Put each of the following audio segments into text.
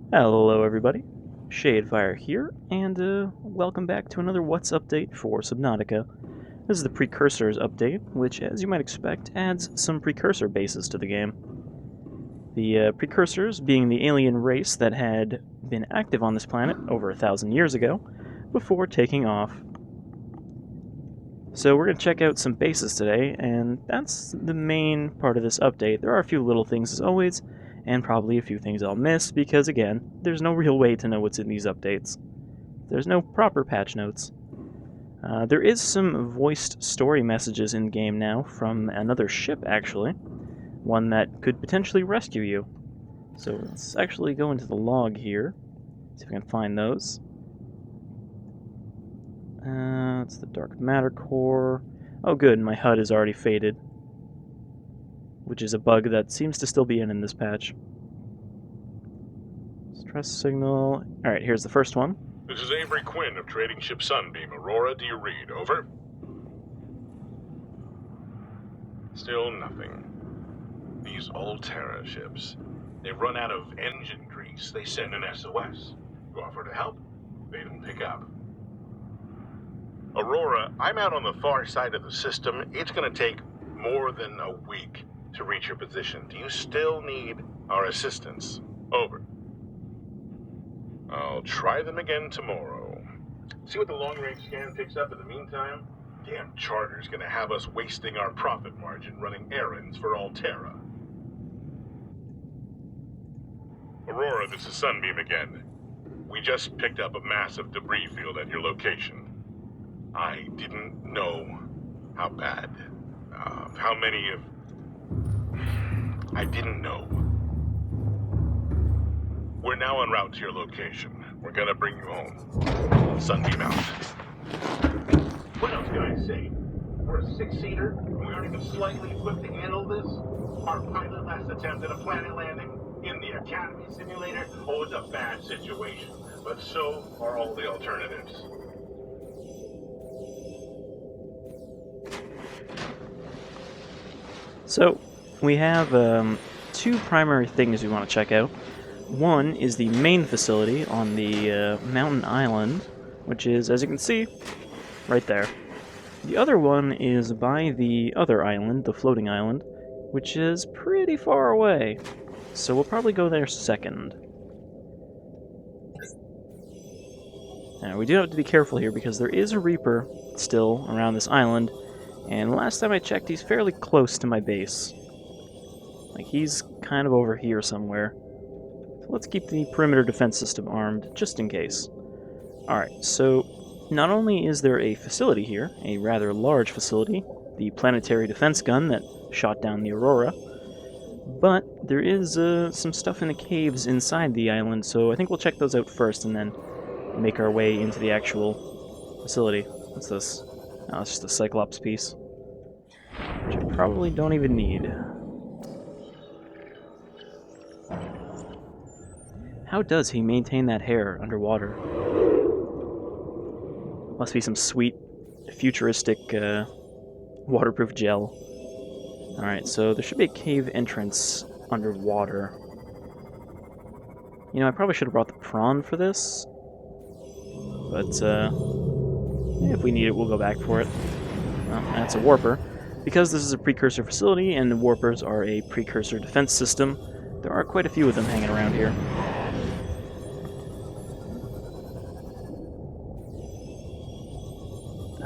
Hello everybody, Shadefire here, and welcome back to another What's update for Subnautica. This is the Precursors update, which, as you might expect, adds some Precursor bases to the game. The Precursors being the alien race that had been active on this planet over 1,000 years ago, before taking off. So we're going to check out some bases today, and that's the main part of this update. There are a few little things as always, and probably a few things I'll miss, because again, there's no real way to know what's in these updates. There's no proper patch notes. There is some voiced story messages in-game now from another ship, actually. One that could potentially rescue you. So let's actually go into the log here, see if I can find those. It's the dark matter core. Oh good, my HUD is already faded, which is a bug that seems to still be in this patch. Stress signal. Alright, here's the first one. This is Avery Quinn of Trading Ship Sunbeam. Aurora, do you read? Over. Still nothing. These Alterra ships. They've run out of engine grease. They send an SOS. You offer to help, they don't pick up. Aurora, I'm out on the far side of the system. It's going to take more than a week to reach your position. Do you still need our assistance? Over. I'll try them again tomorrow. See what the long-range scan picks up in the meantime? Damn charter's gonna have us wasting our profit margin running errands for Alterra. Aurora, this is Sunbeam again. We just picked up a massive debris field at your location. I didn't know how bad. How many of... I didn't know. We're now en route to your location. We're gonna bring you home. Sunbeam out. What else can I say? We're a six-seater, and we aren't even slightly equipped to handle this. Our pilot last attempted a planet landing in the Academy simulator. Oh, it's a bad situation, but so are all the alternatives. So, we have two primary things we want to check out. One is the main facility on the mountain island, which is, as you can see, right there. The other one is by the other island, the floating island, which is pretty far away. So we'll probably go there second. Now, we do have to be careful here because there is a Reaper still around this island, and last time I checked, he's fairly close to my base. Like, he's kind of over here somewhere. So let's keep the perimeter defense system armed, just in case. Alright, so not only is there a facility here, a rather large facility, the Planetary defense gun that shot down the Aurora, but there is some stuff in the caves inside the island, so I think we'll check those out first and then make our way into the actual facility. What's this? Oh, it's just a Cyclops piece, which I probably don't even need. How does he maintain that hair underwater? Must be some sweet, futuristic, waterproof gel. Alright, so there should be a cave entrance underwater. You know, I probably should have brought the prawn for this. But, if we need it, we'll go back for it. Well, that's a warper. Because this is a precursor facility, and the warpers are a precursor defense system, there are quite a few of them hanging around here.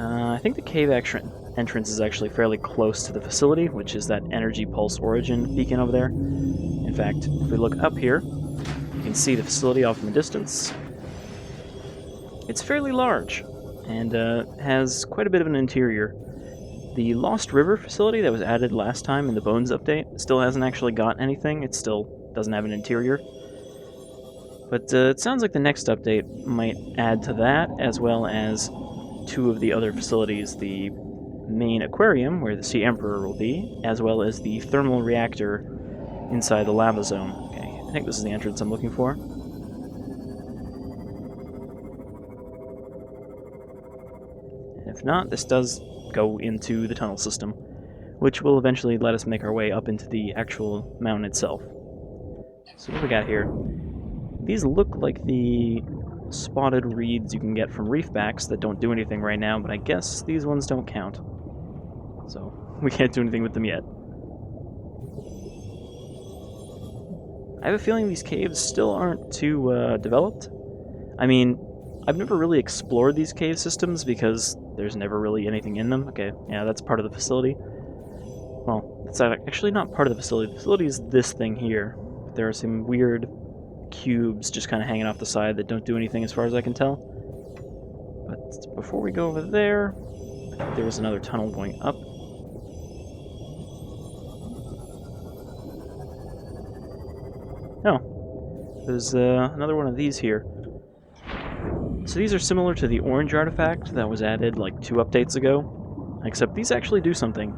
I think the cave entrance is actually fairly close to the facility, which is that energy pulse origin beacon over there. In fact, if we look up here, you can see the facility off in the distance. It's fairly large, and has quite a bit of an interior. The Lost River facility that was added last time in the Bones update still hasn't actually got anything. It still doesn't have an interior. But it sounds like the next update might add to that, as well as two of the other facilities, the main aquarium, where the Sea Emperor will be, as well as the thermal reactor inside the lava zone. Okay, I think this is the entrance I'm looking for. And if not, this does go into the tunnel system, which will eventually let us make our way up into the actual mountain itself. So what do we got here? These look like the spotted reeds you can get from reefbacks that don't do anything right now, but I guess these ones don't count. So, we can't do anything with them yet. I have a feeling these caves still aren't too developed. I mean, I've never really explored these cave systems because there's never really anything in them. Okay, yeah, that's part of the facility. Well, it's actually not part of the facility. The facility is this thing here. There are some weird cubes just kind of hanging off the side that don't do anything as far as I can tell. But before we go over there, I think there was another tunnel going up. Oh, there's another one of these here. So these are similar to the orange artifact that was added like 2 updates ago, except these actually do something.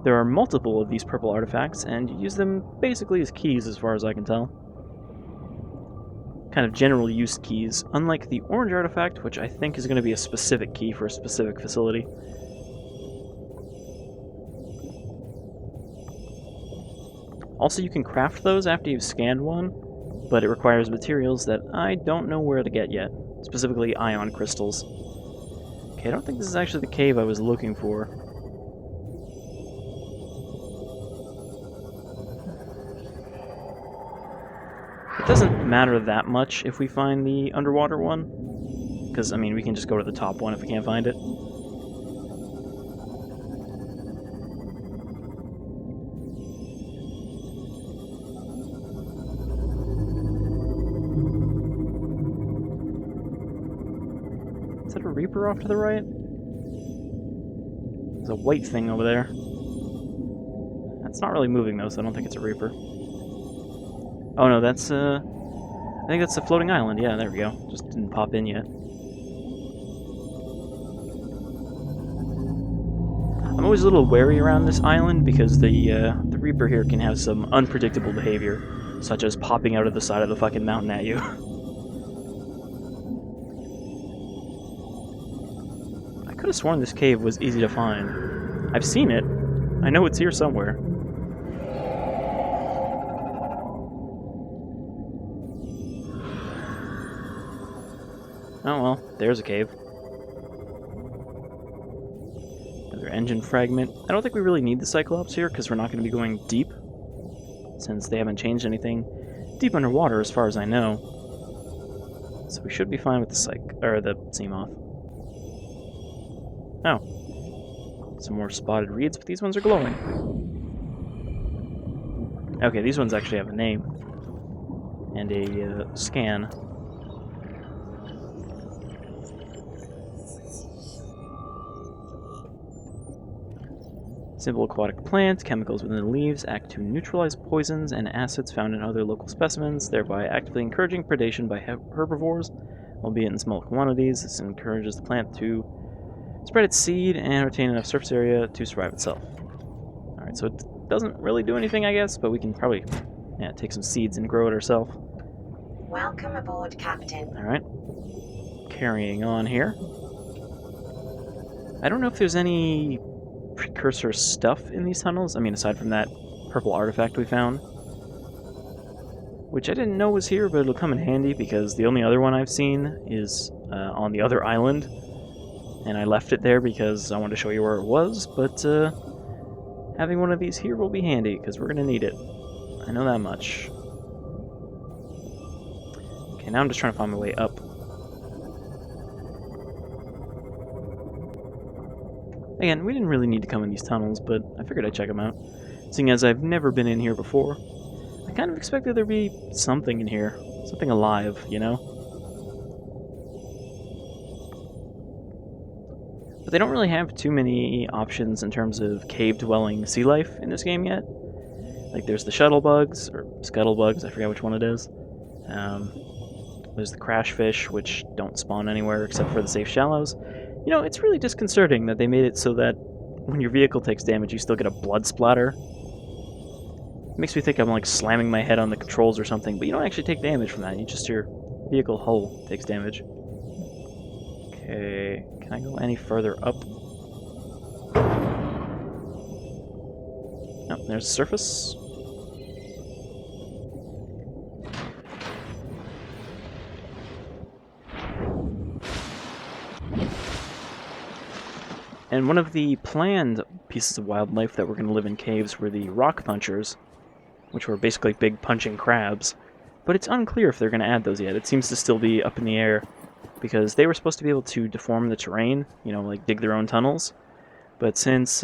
There are multiple of these purple artifacts, and you use them basically as keys as far as I can tell. Kind of general use keys, unlike the orange artifact, which I think is going to be a specific key for a specific facility. Also, you can craft those after you've scanned one, but it requires materials that I don't know where to get yet, specifically ion crystals. Okay, I don't think this is actually the cave I was looking for. It doesn't matter that much if we find the underwater one, because, I mean, we can just go to the top one if we can't find it. Is that a Reaper off to the right? There's a white thing over there. That's not really moving though, so I don't think it's a Reaper. Oh no, that's I think that's a floating island. Yeah, there we go. Just didn't pop in yet. I'm always a little wary around this island because the Reaper here can have some unpredictable behavior, such as popping out of the side of the fucking mountain at you. I could have sworn this cave was easy to find. I've seen it. I know it's here somewhere. Oh well, there's a cave. Another engine fragment. I don't think we really need the Cyclops here because we're not going to be going deep, since they haven't changed anything deep underwater as far as I know. So we should be fine with the Seamoth. Oh. Some more spotted reeds, but these ones are glowing. Okay, these ones actually have a name. And a scan. Simple aquatic plant, chemicals within the leaves act to neutralize poisons and acids found in other local specimens, thereby actively encouraging predation by herbivores, albeit in small quantities. This encourages the plant to spread its seed and retain enough surface area to survive itself. Alright, so it doesn't really do anything, I guess, but we can probably take some seeds and grow it ourselves. Welcome aboard, Captain. Alright. Carrying on here. I don't know if there's any Precursor stuff in these tunnels. I mean, aside from that purple artifact we found. Which I didn't know was here, but it'll come in handy because the only other one I've seen is on the other island. And I left it there because I wanted to show you where it was, but having one of these here will be handy because we're going to need it. I know that much. Okay, now I'm just trying to find my way up. Again, we didn't really need to come in these tunnels, but I figured I'd check them out. Seeing as I've never been in here before, I kind of expected there'd be something in here. Something alive, you know? But they don't really have too many options in terms of cave-dwelling sea life in this game yet. Like, there's the shuttlebugs, or scuttlebugs, I forget which one it is. There's the crash fish, which don't spawn anywhere except for the safe shallows. You know, it's really disconcerting that they made it so that when your vehicle takes damage, you still get a blood splatter. It makes me think I'm, like, slamming my head on the controls or something, but you don't actually take damage from that. Your vehicle hull takes damage. Okay, can I go any further up? Oh, there's the surface. And one of the planned pieces of wildlife that were going to live in caves were the rock punchers, which were basically big punching crabs. But it's unclear if they're going to add those yet. It seems to still be up in the air, because they were supposed to be able to deform the terrain, like dig their own tunnels. But since,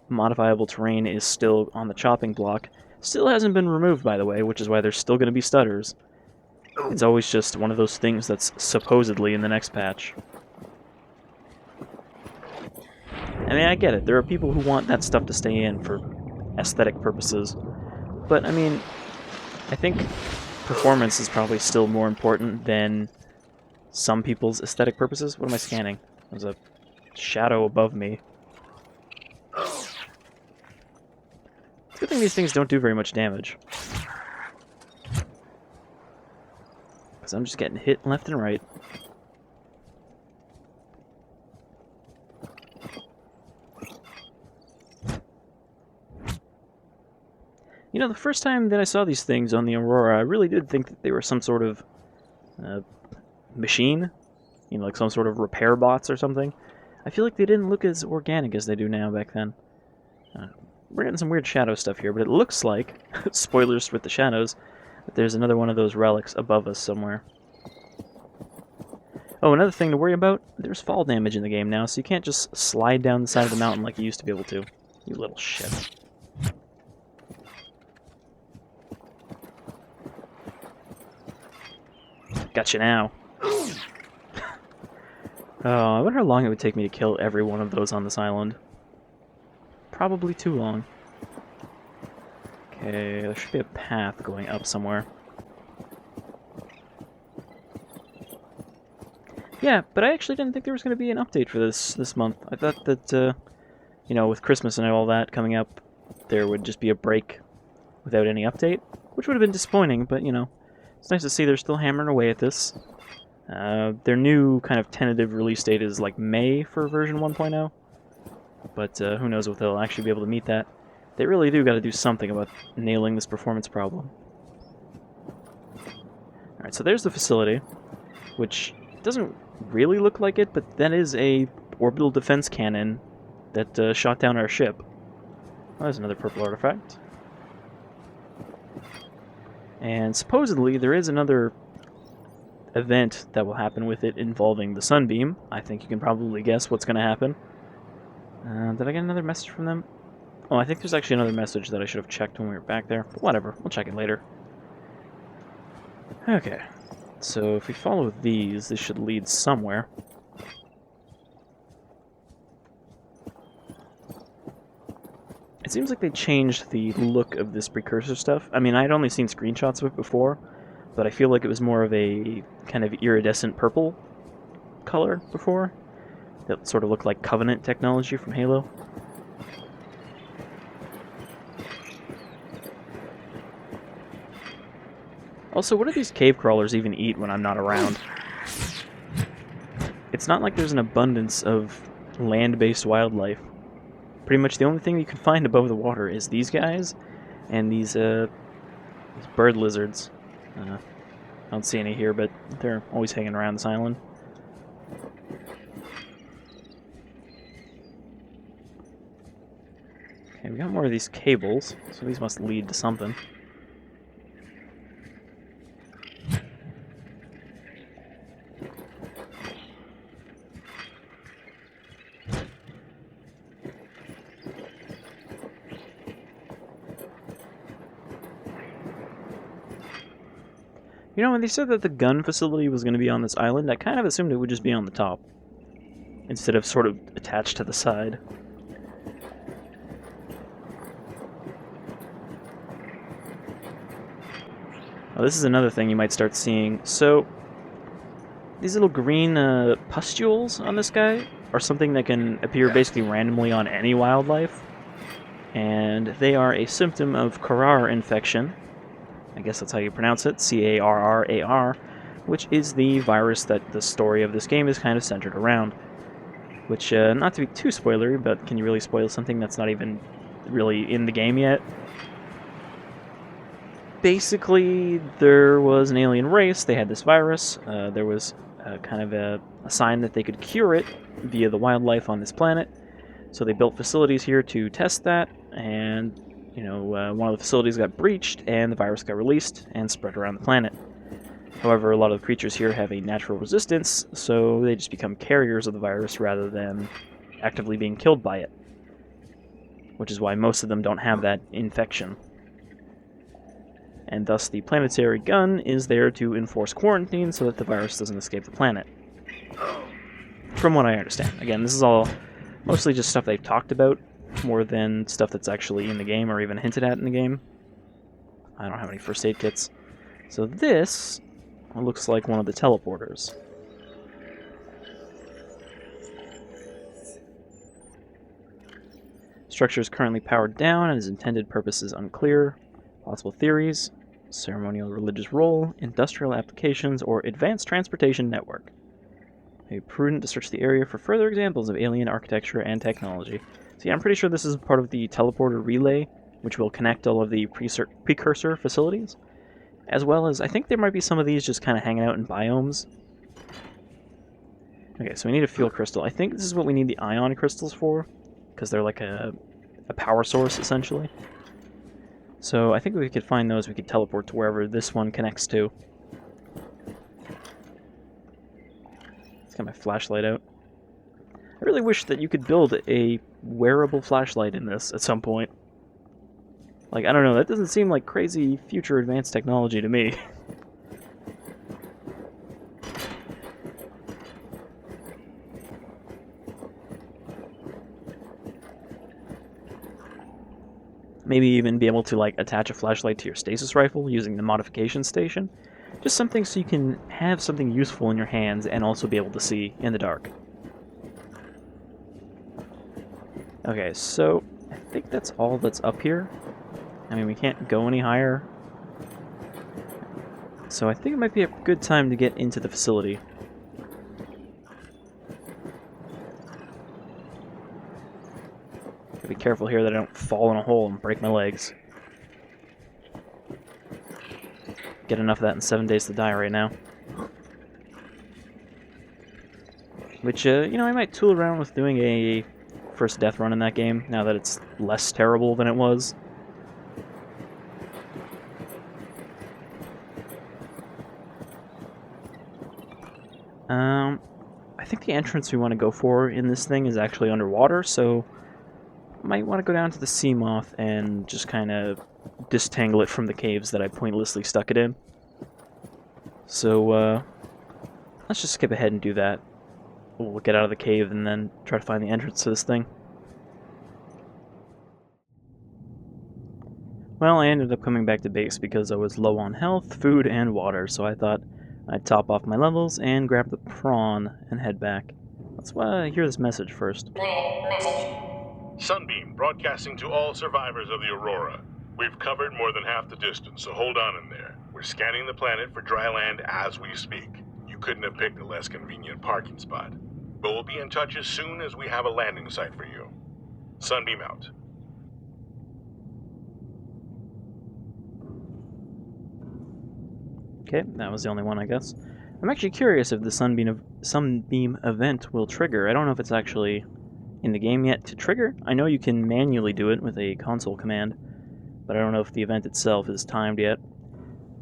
modifiable terrain is still on the chopping block, still hasn't been removed, by the way, which is why there's still going to be stutters. It's always just one of those things that's supposedly in the next patch. I mean, I get it. There are people who want that stuff to stay in for aesthetic purposes. But, I mean, I think performance is probably still more important than some people's aesthetic purposes. What am I scanning? There's a shadow above me. It's a good thing these things don't do very much damage. Because I'm just getting hit left and right. The first time that I saw these things on the Aurora, I really did think that they were some sort of machine. Like some sort of repair bots or something. I feel like they didn't look as organic as they do now back then. We're getting some weird shadow stuff here, but it looks like, spoilers with the shadows, that there's another one of those relics above us somewhere. Oh, another thing to worry about, there's fall damage in the game now, so you can't just slide down the side of the mountain like you used to be able to. You little shit. Gotcha now. Oh, I wonder how long it would take me to kill every one of those on this island. Probably too long. Okay, there should be a path going up somewhere. Yeah, but I actually didn't think there was going to be an update for this month. I thought that, with Christmas and all that coming up, there would just be a break without any update, which would have been disappointing, but, it's nice to see they're still hammering away at this. Their new kind of tentative release date is like May for version 1.0, but who knows if they'll actually be able to meet that. They really do got to do something about nailing this performance problem. Alright, so there's the facility, which doesn't really look like it, but that is a orbital defense cannon that shot down our ship. Oh, there's another purple artifact. And supposedly there is another event that will happen with it involving the sunbeam. I think you can probably guess what's going to happen. Did I get another message from them? Oh, I think there's actually another message that I should have checked when we were back there. But whatever, we'll check it later. Okay, so if we follow these, this should lead somewhere. It seems like they changed the look of this Precursor stuff. I mean, I'd only seen screenshots of it before, but I feel like it was more of a kind of iridescent purple color before. That sort of looked like Covenant technology from Halo. Also, what do these cave crawlers even eat when I'm not around? It's not like there's an abundance of land-based wildlife. Pretty much the only thing you can find above the water is these guys and these bird lizards. I don't see any here, but they're always hanging around this island. Okay, we got more of these cables, so these must lead to something. When they said that the gun facility was going to be on this island, I kind of assumed it would just be on the top, instead of sort of attached to the side. Oh, this is another thing you might start seeing. So, these little green pustules on this guy are something that can appear basically randomly on any wildlife, and they are a symptom of Carrar infection. I guess that's how you pronounce it, C-A-R-R-A-R, which is the virus that the story of this game is kind of centered around. Which, not to be too spoilery, but can you really spoil something that's not even really in the game yet? Basically, there was an alien race, they had this virus, there was kind of a a sign that they could cure it via the wildlife on this planet. So they built facilities here to test that, and one of the facilities got breached, and the virus got released and spread around the planet. However, a lot of the creatures here have a natural resistance, so they just become carriers of the virus rather than actively being killed by it, which is why most of them don't have that infection. And thus the planetary gun is there to enforce quarantine so that the virus doesn't escape the planet. From what I understand. Again, this is all mostly just stuff they've talked about, more than stuff that's actually in the game or even hinted at in the game. I don't have any first aid kits. So this looks like one of the teleporters. Structure is currently powered down and its intended purpose is unclear. Possible theories: ceremonial religious role, industrial applications, or advanced transportation network. It may be prudent to search the area for further examples of alien architecture and technology. So yeah, I'm pretty sure this is part of the teleporter relay, which will connect all of the Precursor facilities, as well as I think there might be some of these just kind of hanging out in biomes. Okay, so we need a fuel crystal. I think this is what we need the ion crystals for, because they're like a power source, essentially. So I think if we could find those, we could teleport to wherever this one connects to. Let's get my flashlight out. I really wish that you could build a wearable flashlight in this at some point. Like, I don't know, that doesn't seem like crazy future advanced technology to me. Maybe even be able to, like, attach a flashlight to your stasis rifle using the modification station. Just something so you can have something useful in your hands and also be able to see in the dark. Okay, so I think that's all that's up here. I mean, we can't go any higher. So I think it might be a good time to get into the facility. Gotta be careful here that I don't fall in a hole and break my legs. Get enough of that in 7 days to die right now. Which, I might tool around with doing a first death run in that game, now that it's less terrible than it was. I think the entrance we want to go for in this thing is actually underwater, so I might want to go down to the sea moth and just kind of disentangle it from the caves that I pointlessly stuck it in. So, let's just skip ahead and do that. We'll get out of the cave and then try to find the entrance to this thing. Well, I ended up coming back to base because I was low on health, food, and water, so I thought I'd top off my levels and grab the prawn and head back. Let's hear this message first. Sunbeam, broadcasting to all survivors of the Aurora. We've covered more than half the distance, so hold on in there. We're scanning the planet for dry land as we speak. You couldn't have picked a less convenient parking spot. But we'll be in touch as soon as we have a landing site for you. Sunbeam out. Okay, that was the only one, I guess. I'm actually curious if the Sunbeam event will trigger. I don't know if it's actually in the game yet to trigger. I know you can manually do it with a console command, but I don't know if the event itself is timed yet.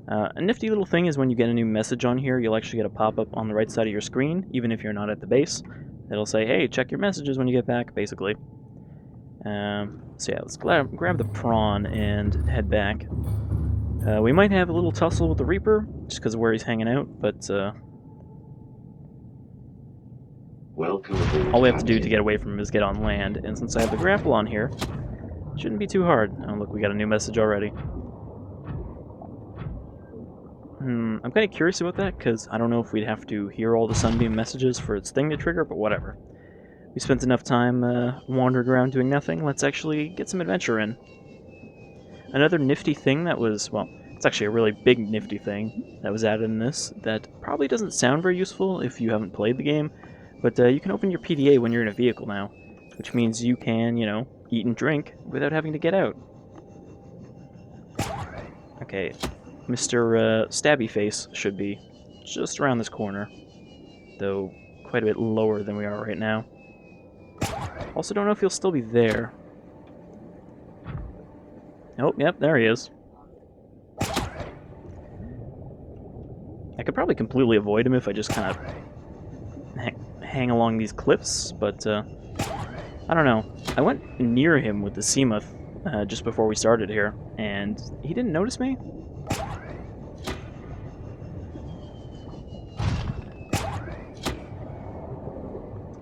A nifty little thing is when you get a new message on here, you'll actually get a pop-up on the right side of your screen, even if you're not at the base. It'll say, hey, check your messages when you get back, basically. So yeah, let's grab the prawn and head back. We might have a little tussle with the Reaper, just because of where he's hanging out, but all we have to do to get away from him is get on land, and since I have the grapple on here, it shouldn't be too hard. Oh, look, we got a new message already. I'm kind of curious about that, because I don't know if we'd have to hear all the Sunbeam messages for its thing to trigger, but whatever. We spent enough time wandering around doing nothing, let's actually get some adventure in. Another nifty thing that was, well, it's actually a really big nifty thing that was added in this that probably doesn't sound very useful if you haven't played the game, but you can open your PDA when you're in a vehicle now, which means you can, eat and drink without having to get out. Okay, Mr. Stabby Face should be just around this corner, though quite a bit lower than we are right now. Also, don't know if he'll still be there. Oh, yep, there he is. I could probably completely avoid him if I just kind of hang along these cliffs, but I don't know. I went near him with the Seamoth just before we started here, and he didn't notice me.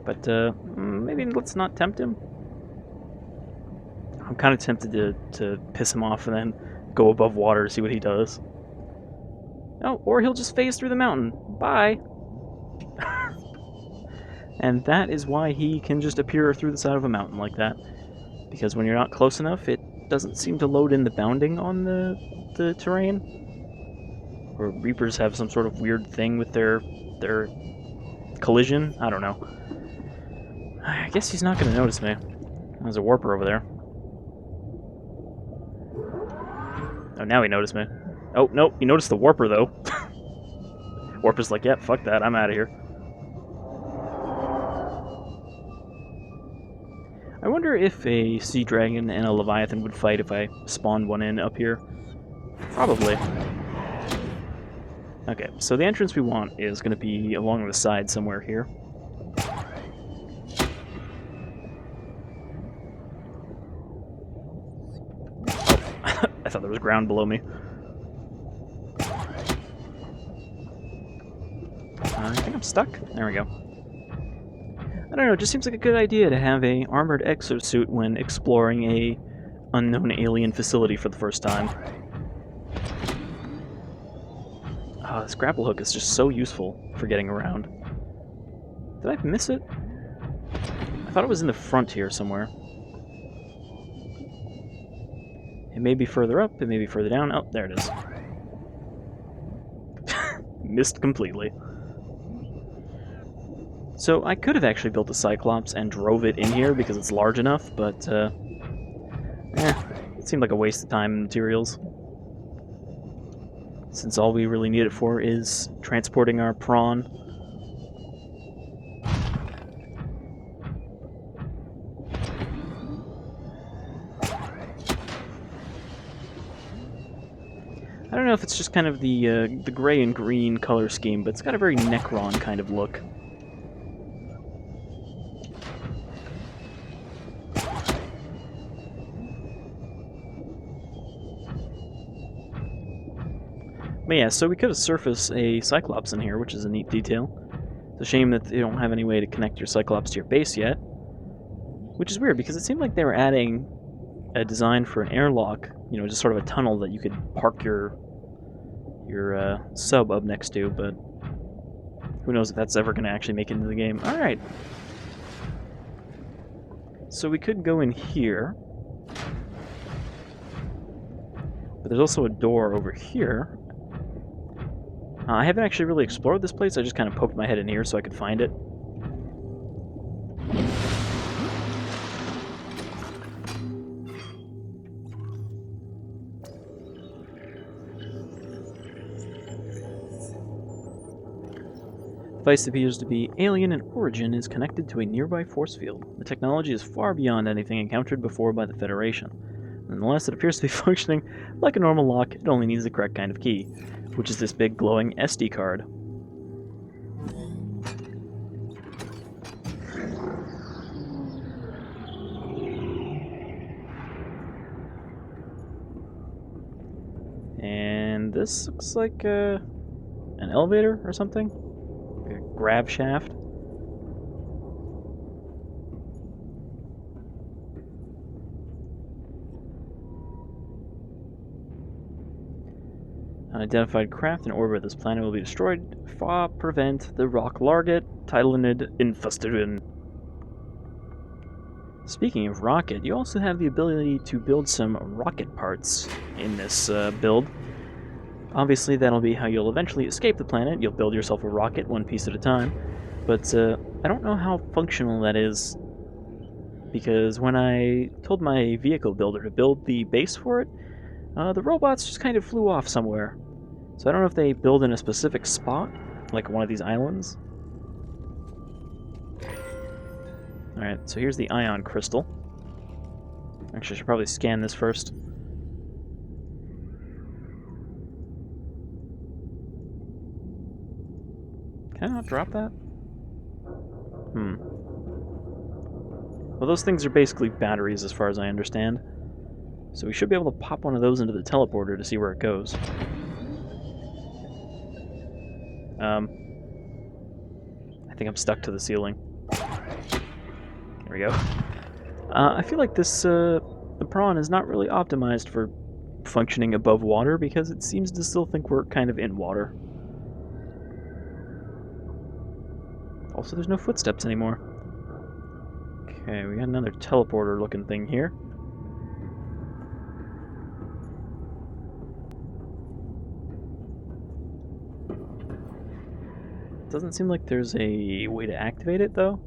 But maybe let's not tempt him. I'm kind of tempted to piss him off and then go above water to see what he does. Oh, or he'll just phase through the mountain. Bye! And that is why he can just appear through the side of a mountain like that. Because when you're not close enough, it doesn't seem to load in the bounding on the terrain. Or Reapers have some sort of weird thing with their collision. I don't know. I guess he's not going to notice me. There's a warper over there. Oh, now he noticed me. Oh, nope, he noticed the warper, though. Warper's like, yep, fuck that, I'm out of here. I wonder if a sea dragon and a leviathan would fight if I spawned one in up here. Probably. Okay, so the entrance we want is going to be along the side somewhere here. I thought there was ground below me. I think I'm stuck. There we go. I don't know, it just seems like a good idea to have a armored exosuit when exploring a unknown alien facility for the first time. This grapple hook is just so useful for getting around. Did I miss it? I thought it was in the front here somewhere. It may be further up, it may be further down. Oh, there it is. Missed completely. So I could have actually built a Cyclops and drove it in here because it's large enough, but it seemed like a waste of time and materials. Since all we really need it for is transporting our prawn. I don't know if it's just kind of the gray and green color scheme, but it's got a very Necron kind of look. But yeah, so we could have surfaced a Cyclops in here, which is a neat detail. It's a shame that they don't have any way to connect your Cyclops to your base yet. Which is weird, because it seemed like they were adding a design for an airlock, you know, just sort of a tunnel that you could park your sub up next to, but who knows if that's ever going to actually make it into the game. Alright. So we could go in here. But there's also a door over here. I haven't actually really explored this place, I just kind of poked my head in here so I could find it. The device appears to be alien in origin is connected to a nearby force field. The technology is far beyond anything encountered before by the Federation. Nonetheless, it appears to be functioning like a normal lock, it only needs the correct kind of key, which is this big glowing SD card. And this looks like an elevator or something? Like a grab shaft. Unidentified craft in orbit of this planet will be destroyed. Fa prevent the rock larget, Titanid infestation. Speaking of rocket, you also have the ability to build some rocket parts in this build. Obviously, that'll be how you'll eventually escape the planet. You'll build yourself a rocket one piece at a time. But I don't know how functional that is, because when I told my vehicle builder to build the base for it, the robots just kind of flew off somewhere. So I don't know if they build in a specific spot, like one of these islands. Alright, so here's the ion crystal. Actually, I should probably scan this first. Can I not drop that? Well, those things are basically batteries as far as I understand. So we should be able to pop one of those into the teleporter to see where it goes. I think I'm stuck to the ceiling. There we go. I feel like this, the prawn is not really optimized for functioning above water because it seems to still think we're kind of in water. Also, there's no footsteps anymore. Okay, we got another teleporter looking thing here. Doesn't seem like there's a way to activate it, though.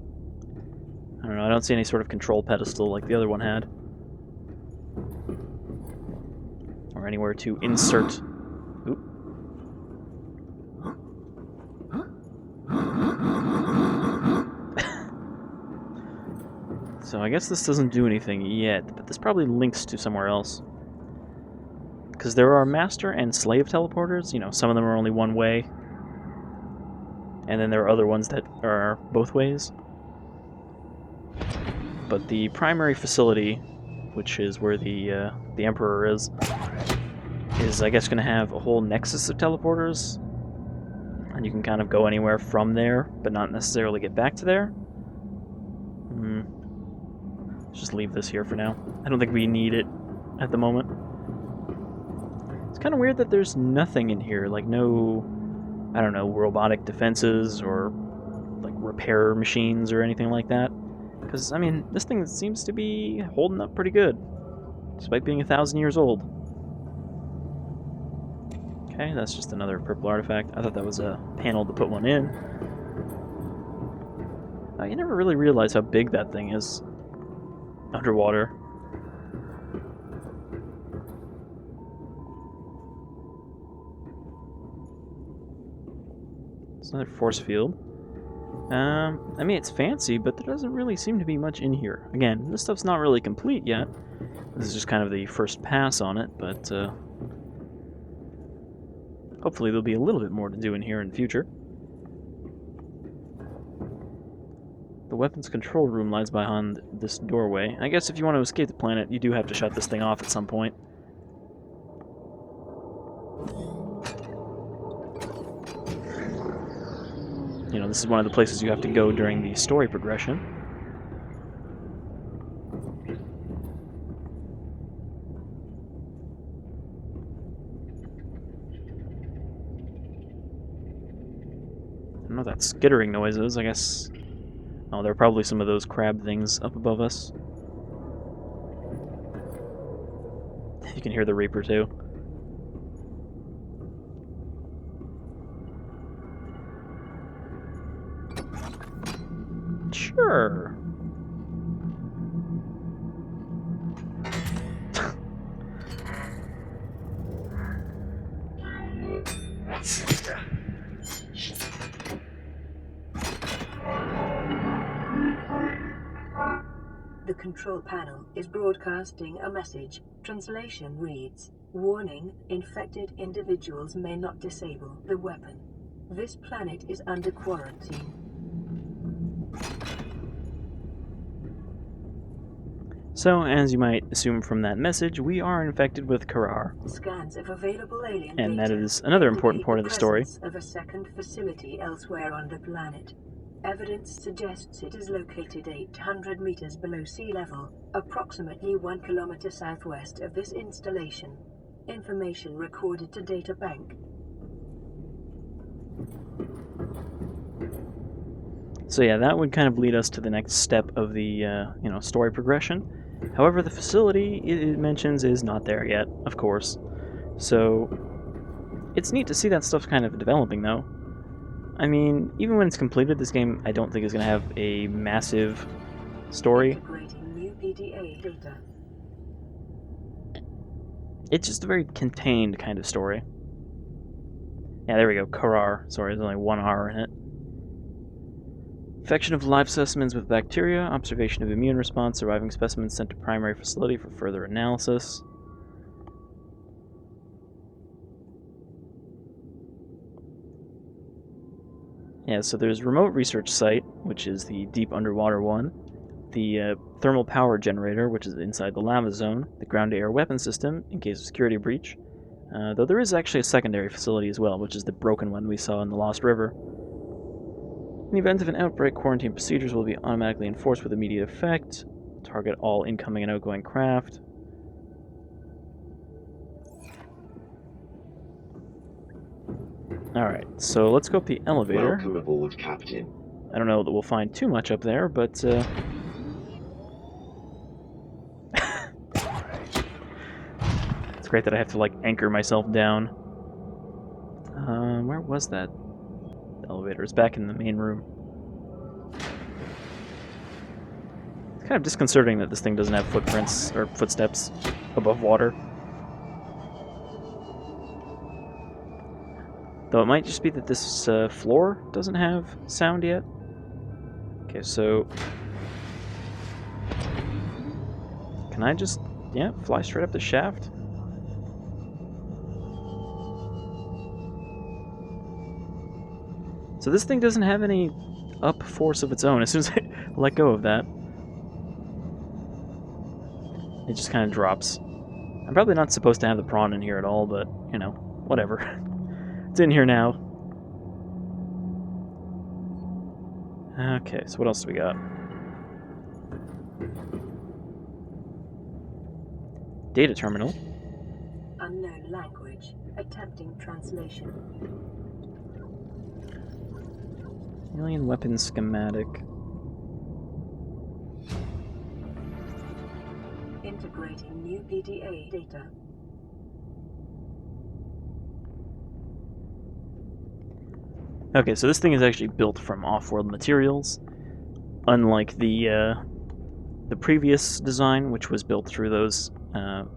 I don't know, I don't see any sort of control pedestal like the other one had. Or anywhere to insert... Oop. So I guess this doesn't do anything yet, but this probably links to somewhere else. Because there are master and slave teleporters, you know, some of them are only one way. And then there are other ones that are both ways. But the primary facility, which is where the Emperor is I guess going to have a whole nexus of teleporters. And you can kind of go anywhere from there, but not necessarily get back to there. Let's just leave this here for now. I don't think we need it at the moment. It's kind of weird that there's nothing in here, like no, I don't know, robotic defenses or like repair machines or anything like that. Because, I mean, this thing seems to be holding up pretty good, despite being 1,000 years old. Okay, that's just another purple artifact. I thought that was a panel to put one in. You never really realize how big that thing is underwater. It's another force field. I mean, it's fancy, but there doesn't really seem to be much in here. Again, this stuff's not really complete yet. This is just kind of the first pass on it, but hopefully there'll be a little bit more to do in here in the future. The weapons control room lies behind this doorway. I guess if you want to escape the planet, you do have to shut this thing off at some point. You know, this is one of the places you have to go during the story progression. I don't know what that skittering noise is, I guess. Oh, there are probably some of those crab things up above us. You can hear the Reaper too. Sure. The control panel is broadcasting a message. Translation reads, "Warning, infected individuals may not disable the weapon. This planet is under quarantine." So, as you might assume from that message, we are infected with Karar. Scans of available alien And that data is another important indicate part of the story. presence of a second facility elsewhere on the planet. Evidence suggests it is located 800 meters below sea level, approximately 1 kilometer southwest of this installation. Information recorded to data bank. So yeah, that would kind of lead us to the next step of the story progression. However, the facility it mentions is not there yet, of course. So it's neat to see that stuff kind of developing, though. I mean, even when it's completed, this game I don't think is going to have a massive story. Integrating new PDA data. It's just a very contained kind of story. Yeah, there we go, Karar. Sorry, there's only one R in it. Infection of live specimens with bacteria, observation of immune response, surviving specimens sent to primary facility for further analysis. Yeah, so there's remote research site, which is the deep underwater one, the thermal power generator, which is inside the lava zone, the ground-to-air weapon system in case of security breach, though there is actually a secondary facility as well, which is the broken one we saw in the Lost River. In the event of an outbreak, quarantine procedures will be automatically enforced with immediate effect. Target all incoming and outgoing craft. Alright, so let's go up the elevator. Welcome aboard, Captain. I don't know that we'll find too much up there, but it's great that I have to, like, anchor myself down. Where was that elevator? It's back in the main room. It's kind of disconcerting that this thing doesn't have footprints or footsteps above water. Though it might just be that this floor doesn't have sound yet. Okay, so... Can I just, yeah, fly straight up the shaft? So this thing doesn't have any up force of its own. As soon as I let go of that, it just kind of drops. I'm probably not supposed to have the prawn in here at all, but, you know, whatever. It's in here now. Okay, so what else do we got? Data terminal. Unknown language. Attempting translation. Alien weapon schematic. Integrating new PDA data. Okay, so this thing is actually built from off-world materials, unlike the previous design, which was built through those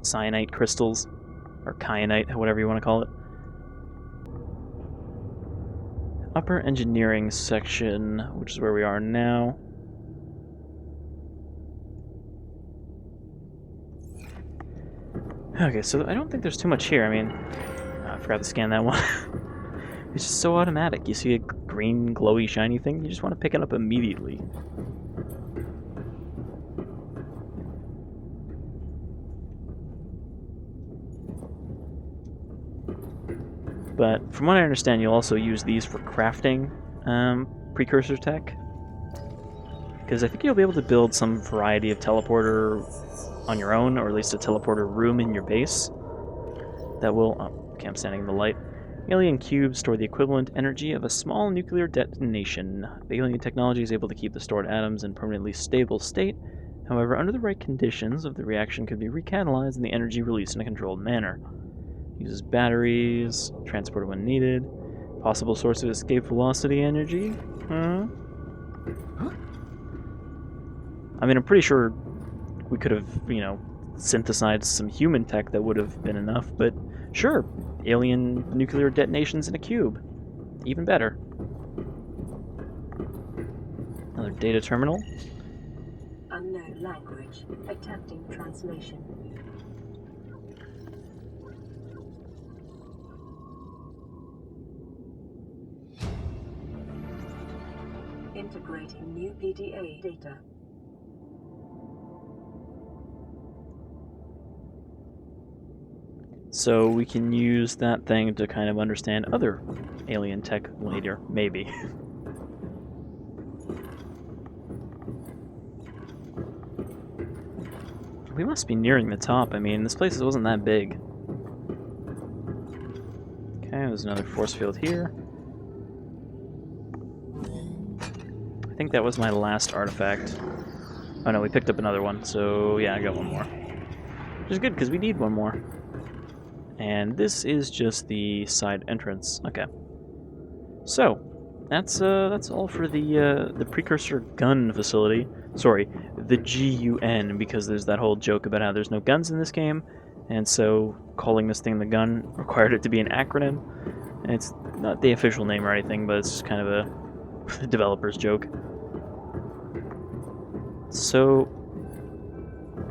cyanite crystals, or kyanite, whatever you want to call it. Upper engineering section, which is where we are now. Okay, so I don't think there's too much here. I mean, I forgot to scan that one. It's just so automatic. You see a green, glowy, shiny thing, you just want to pick it up immediately. But from what I understand, you'll also use these for crafting precursor tech. Because I think you'll be able to build some variety of teleporter on your own, or at least a teleporter room in your base that will... Oh, okay, I'm standing in the light. Alien cubes store the equivalent energy of a small nuclear detonation. The alien technology is able to keep the stored atoms in permanently stable state. However, under the right conditions, the reaction could be recatalyzed and the energy released in a controlled manner. Uses batteries, transported when needed. Possible source of escape velocity energy? I mean, I'm pretty sure we could have, you know, synthesized some human tech that would have been enough, but sure, alien nuclear detonations in a cube. Even better. Another data terminal. Unknown language. Attempting translation. Integrating new PDA data. So we can use that thing to kind of understand other alien tech later, maybe. We must be nearing the top. I mean, this place wasn't that big. Okay, there's another force field here. I think that was my last artifact. Oh no, we picked up another one, so yeah, I got one more. Which is good, because we need one more. And this is just the side entrance. Okay. So, that's all for the Precursor gun facility. Sorry, the GUN, because there's that whole joke about how there's no guns in this game, and so calling this thing the gun required it to be an acronym. And it's not the official name or anything, but it's just kind of a developer's joke. So,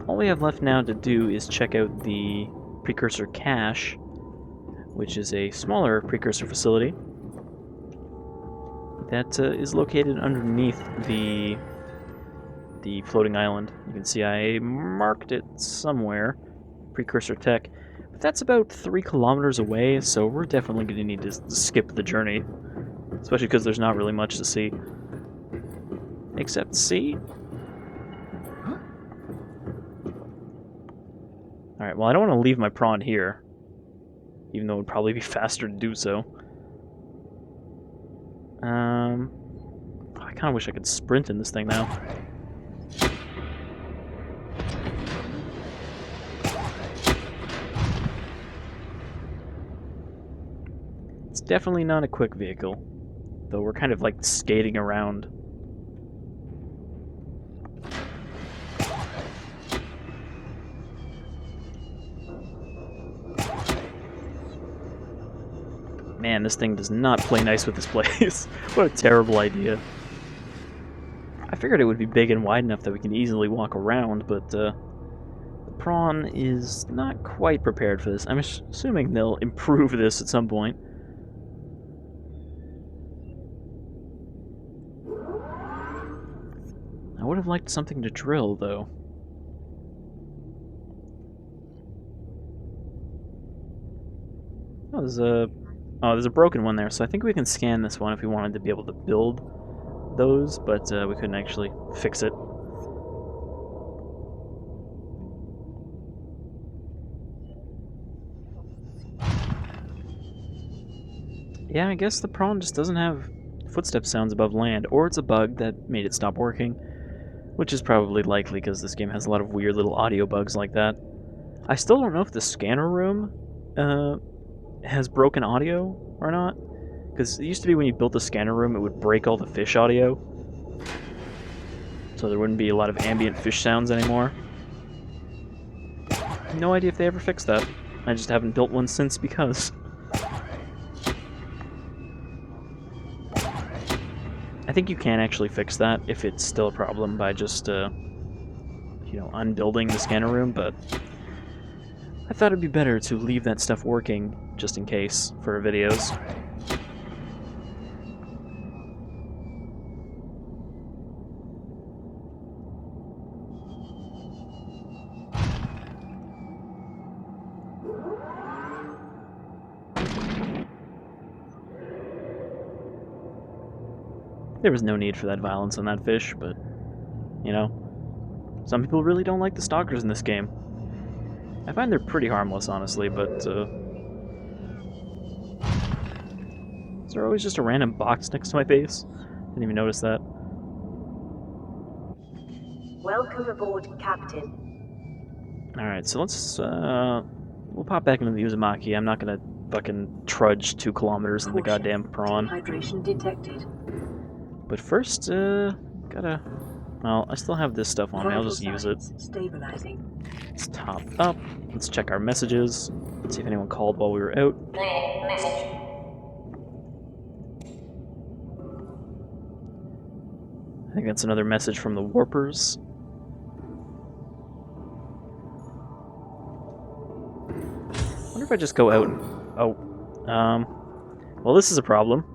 all we have left now to do is check out the Precursor cache, which is a smaller Precursor facility that is located underneath the floating island. You can see I marked it somewhere, Precursor Tech, but that's about 3 kilometers away, so we're definitely going to need to skip the journey, especially because there's not really much to see. Except see? Alright, well I don't want to leave my prawn here, even though it would probably be faster to do so. I kind of wish I could sprint in this thing now. It's definitely not a quick vehicle, though we're kind of like skating around. Man, this thing does not play nice with this place. What a terrible idea. I figured it would be big and wide enough that we can easily walk around, but the prawn is not quite prepared for this. I'm assuming they'll improve this at some point. I would have liked something to drill, though. There's a broken one there, so I think we can scan this one if we wanted to be able to build those, but we couldn't actually fix it. Yeah, I guess the prawn just doesn't have footstep sounds above land, or it's a bug that made it stop working, which is probably likely because this game has a lot of weird little audio bugs like that. I still don't know if the scanner room has broken audio or not, because it used to be when you built the scanner room it would break all the fish audio, so there wouldn't be a lot of ambient fish sounds anymore. No idea if they ever fixed that. I just haven't built one since because. I think you can actually fix that if it's still a problem by just unbuilding the scanner room, but I thought it'd be better to leave that stuff working just in case for videos. There was no need for that violence on that fish, but, you know, some people really don't like the stalkers in this game. I find they're pretty harmless, honestly, but, is there always just a random box next to my base? Didn't even notice that. Welcome aboard, Captain. Alright, so let's, we'll pop back into the Uzumaki. I'm not gonna fucking trudge 2 kilometers in the goddamn prawn. Hydration detected. But first, gotta... Well, I still have this stuff on me. I'll just use it. Stabilizing. Let's top up. Let's check our messages. Let's see if anyone called while we were out. Message. I think that's another message from the Warpers. I wonder if I just go out and... Well, this is a problem.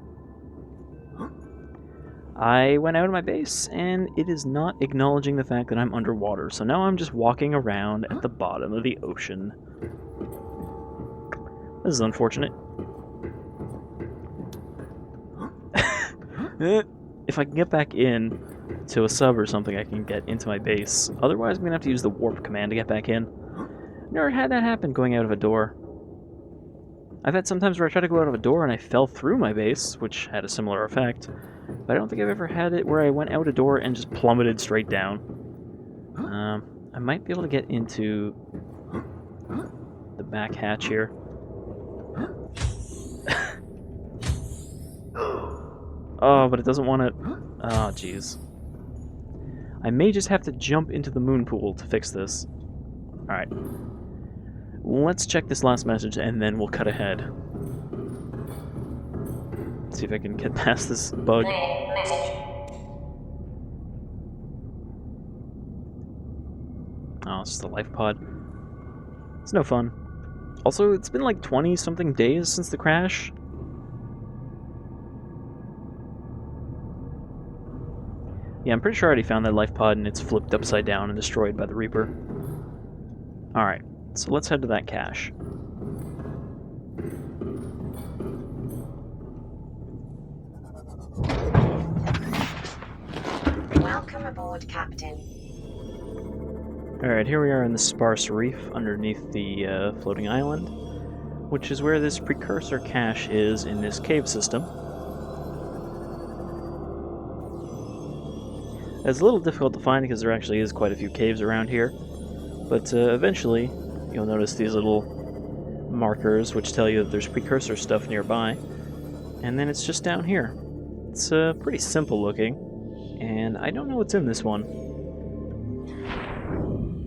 I went out of my base, and it is not acknowledging the fact that I'm underwater, so now I'm just walking around at the bottom of the ocean. This is unfortunate. If I can get back in to a sub or something, I can get into my base. Otherwise, I'm going to have to use the warp command to get back in. Never had that happen going out of a door. I've had sometimes where I tried to go out of a door and I fell through my base, which had a similar effect. But I don't think I've ever had it where I went out a door and just plummeted straight down. I might be able to get into the back hatch here. Oh, but it doesn't want to... Oh, jeez. I may just have to jump into the moon pool to fix this. Alright. Let's check this last message and then we'll cut ahead. See if I can get past this bug. Message. Oh, it's just a life pod. It's no fun. Also, it's been like 20-something days since the crash. Yeah, I'm pretty sure I already found that life pod and it's flipped upside down and destroyed by the Reaper. Alright, so let's head to that cache. Welcome aboard, Captain. Alright, here we are in the sparse reef underneath the floating island, which is where this Precursor cache is in this cave system. It's a little difficult to find because there actually is quite a few caves around here, but eventually you'll notice these little markers which tell you that there's Precursor stuff nearby, and then it's just down here. It's pretty simple looking, and I don't know what's in this one.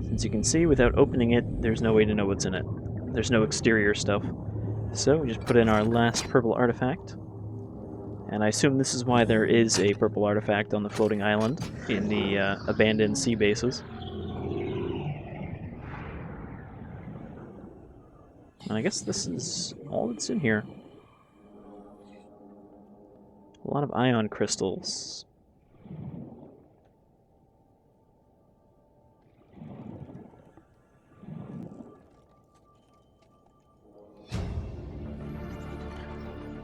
Since you can see, without opening it, there's no way to know what's in it. There's no exterior stuff. So we just put in our last purple artifact. And I assume this is why there is a purple artifact on the floating island in the abandoned sea bases. And I guess this is all that's in here. A lot of ion crystals.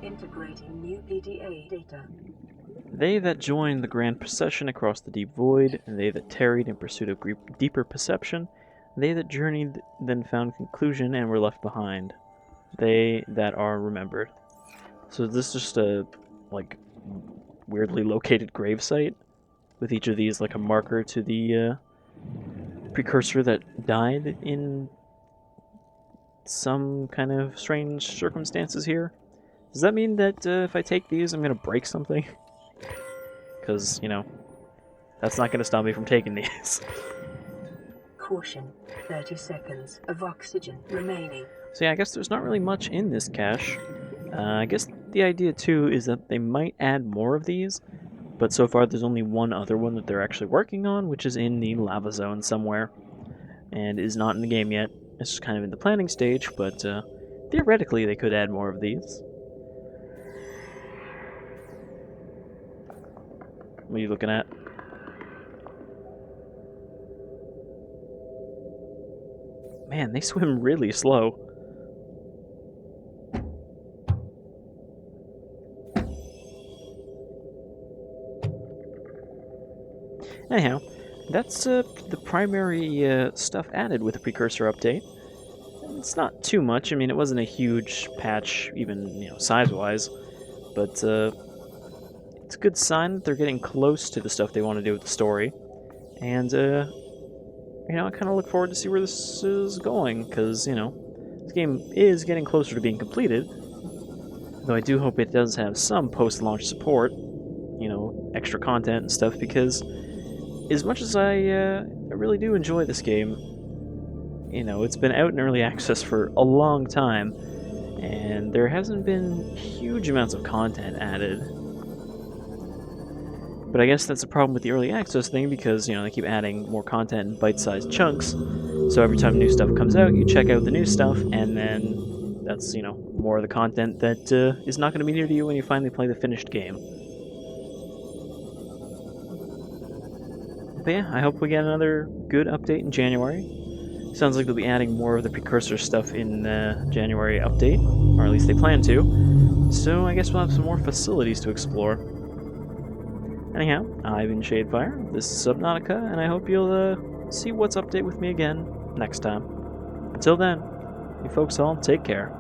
Integrating new PDA data. They that joined the grand procession across the deep void, and they that tarried in pursuit of deeper perception, they that journeyed then found conclusion and were left behind. They that are remembered. So this is just a, like, weirdly located gravesite, with each of these like a marker to the Precursor that died in some kind of strange circumstances here. Does that mean that if I take these, I'm going to break something? Because, you know, that's not going to stop me from taking these. Caution, 30 seconds of oxygen remaining. So yeah, I guess there's not really much in this cache. I guess the idea, too, is that they might add more of these, but so far there's only one other one that they're actually working on, which is in the lava zone somewhere, and is not in the game yet. It's just kind of in the planning stage, but theoretically they could add more of these. What are you looking at? Man, they swim really slow. Anyhow, that's the primary stuff added with the Precursor update. It's not too much. I mean, it wasn't a huge patch, even size-wise, but it's a good sign that they're getting close to the stuff they want to do with the story. And, I kind of look forward to see where this is going, because, this game is getting closer to being completed. Though I do hope it does have some post-launch support, extra content and stuff, because as much as I really do enjoy this game, it's been out in early access for a long time, and there hasn't been huge amounts of content added. But I guess that's a problem with the early access thing, because, they keep adding more content in bite-sized chunks. So every time new stuff comes out, you check out the new stuff, and then that's, more of the content that is not going to be new to you when you finally play the finished game. But yeah, I hope we get another good update in January. Sounds like they'll be adding more of the Precursor stuff in the January update, or at least they plan to. So I guess we'll have some more facilities to explore. Anyhow, I've been Shadefire, this is Subnautica, and I hope you'll see what's update with me again next time. Until then, you folks all take care.